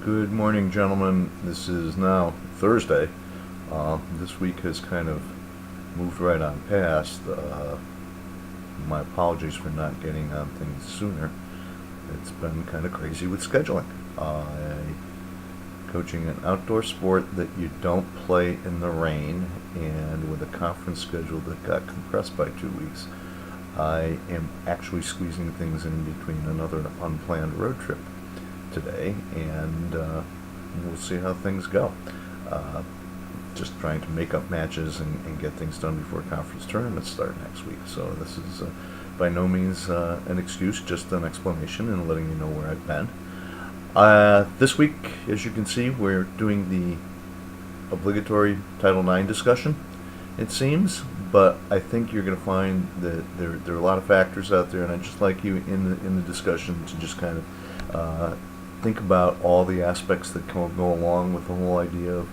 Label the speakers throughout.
Speaker 1: Good morning, gentlemen. This is now Thursday. This week has kind of moved right on past. My apologies for not getting on things sooner. It's been kind of crazy with scheduling. Coaching an outdoor sport that you don't play in the rain, and with a conference schedule that got compressed by 2 weeks, I am actually squeezing things in between another unplanned road trip today, and we'll see how things go. Just trying to make up matches and get things done before conference tournaments start next week. So this is by no means an excuse, just an explanation and letting you know where I've been. This week, as you can see, we're doing the obligatory Title IX discussion, it seems, but I think you're going to find that there are a lot of factors out there, and I'd just like you in the discussion to just kind of think about all the aspects that go along with the whole idea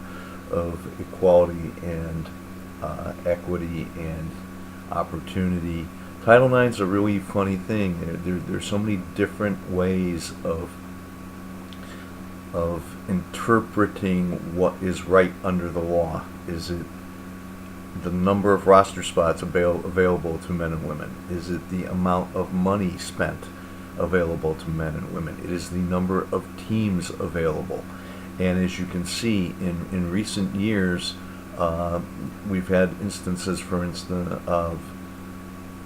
Speaker 1: of equality and equity and opportunity. Title IX is a really funny thing. There's so many different ways of interpreting what is right under the law. Is it the number of roster spots available to men and women? Is it the amount of money spent available to men and women? It is the number of teams available. And as you can see, in recent years, we've had instances, for instance, of,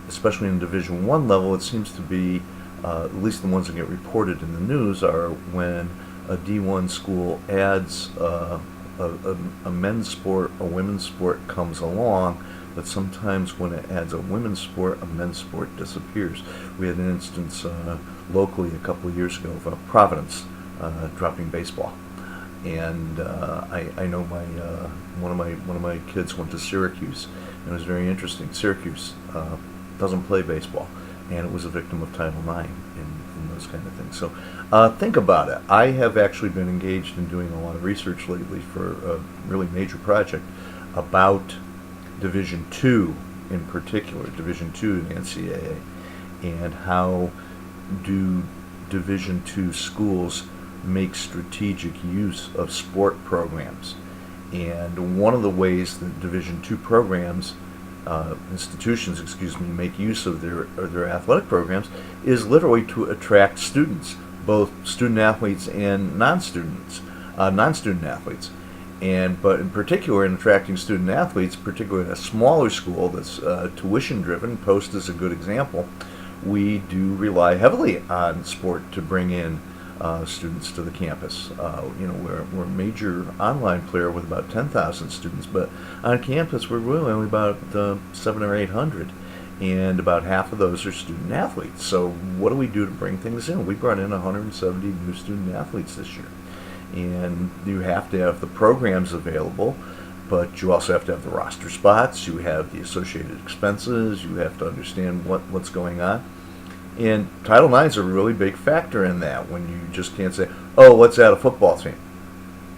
Speaker 1: especially in Division I level, it seems to be, at least the ones that get reported in the news, are when a D1 school adds a men's sport, a women's sport comes along, but sometimes when it adds a women's sport, a men's sport disappears. We had an instance locally a couple of years ago of Providence dropping baseball, and I know one of my kids went to Syracuse, and it was very interesting. Syracuse doesn't play baseball, and it was a victim of Title IX and those kind of things. So think about it. I have actually been engaged in doing a lot of research lately for a really major project about Division II in particular, Division II in the NCAA, and how do Division II schools make strategic use of sport programs. And one of the ways that Division II programs, institutions, make use of their athletic programs is literally to attract students, both student athletes and non-student athletes. But in particular, in attracting student athletes, particularly in a smaller school that's tuition driven, Post is a good example, we do rely heavily on sport to bring in students to the campus. We're a major online player with about 10,000 students, but on campus we're really only about 700 or 800, and about half of those are student athletes. So what do we do to bring things in? We brought in 170 new student athletes this year, and you have to have the programs available, but you also have to have the roster spots, you have the associated expenses, you have to understand what's going on. And Title IX is a really big factor in that, when you just can't say, oh, let's add a football team.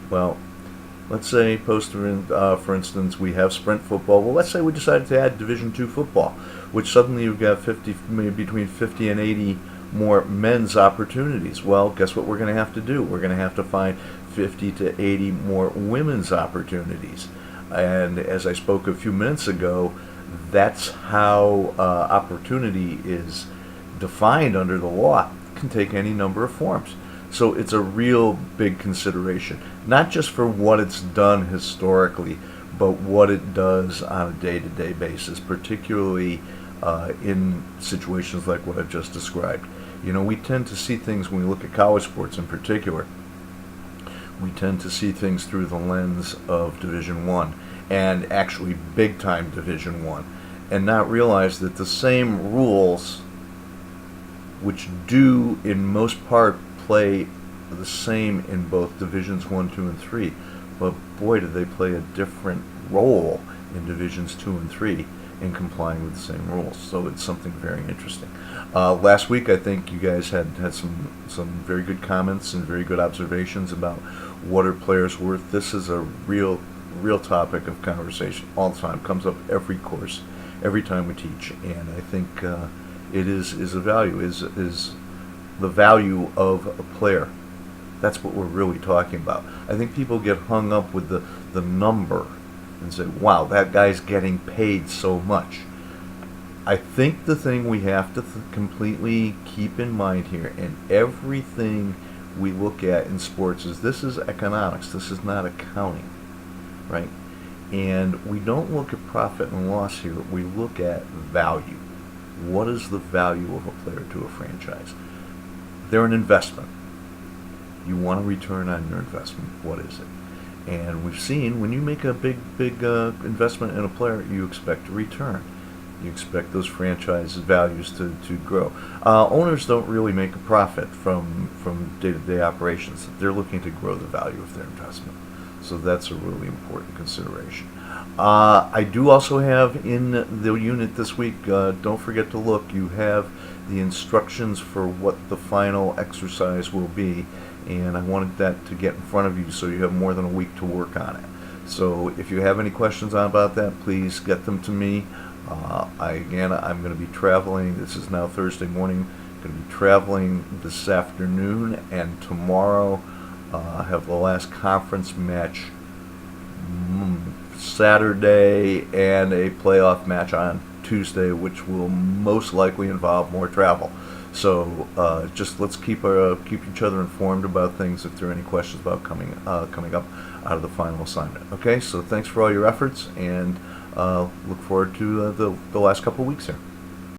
Speaker 1: Well, let's say, for instance, we have sprint football. Well, let's say we decided to add Division II football, which suddenly you've got maybe between 50 and 80 more men's opportunities. Well, guess what we're going to have to do? We're going to have to find 50 to 80 more women's opportunities. And as I spoke a few minutes ago, that's how opportunity is defined under the law. It can take any number of forms. So it's a real big consideration, not just for what it's done historically, but what it does on a day-to-day basis, particularly in situations like what I've just described. We tend to see things, when we look at college sports in particular, we tend to see things through the lens of Division I, and actually big-time Division I, and not realize that the same rules, which do in most part play the same in both Divisions 1, 2, and 3, but boy, do they play a different role in Divisions 2 and 3 in complying with the same rules. So it's something very interesting. Last week, I think you guys had some very good comments and very good observations about what are players worth. This is a real topic of conversation all the time. Comes up every course, every time we teach, and I think it is a value, is the value of a player That's what we're really talking about. I think people get hung up with the number and say, wow, that guy's getting paid so much. I think the thing we have to completely keep in mind here, and everything we look at in sports, is this is economics. This is not accounting, right? And we don't look at profit and loss here. We look at value. What is the value of a player to a franchise? They're an investment. You want a return on your investment. What is it? And we've seen when you make a big investment in a player, you expect a return. You expect those franchise values to grow. Owners don't really make a profit from day-to-day operations. They're looking to grow the value of their investment. So that's a really important consideration. I do also have in the unit this week, don't forget to look, you have the instructions for what the final exercise will be, and I wanted that to get in front of you so you have more than a week to work on it. So if you have any questions about that, please get them to me. I'm going to be traveling. This is now Thursday morning. I'm going to be traveling this afternoon and tomorrow. I have the last conference match Saturday and a playoff match on Tuesday, which will most likely involve more travel. So just let's keep each other informed about things if there are any questions about coming up out of the final assignment. Okay, so thanks for all your efforts, and look forward to the last couple of weeks here.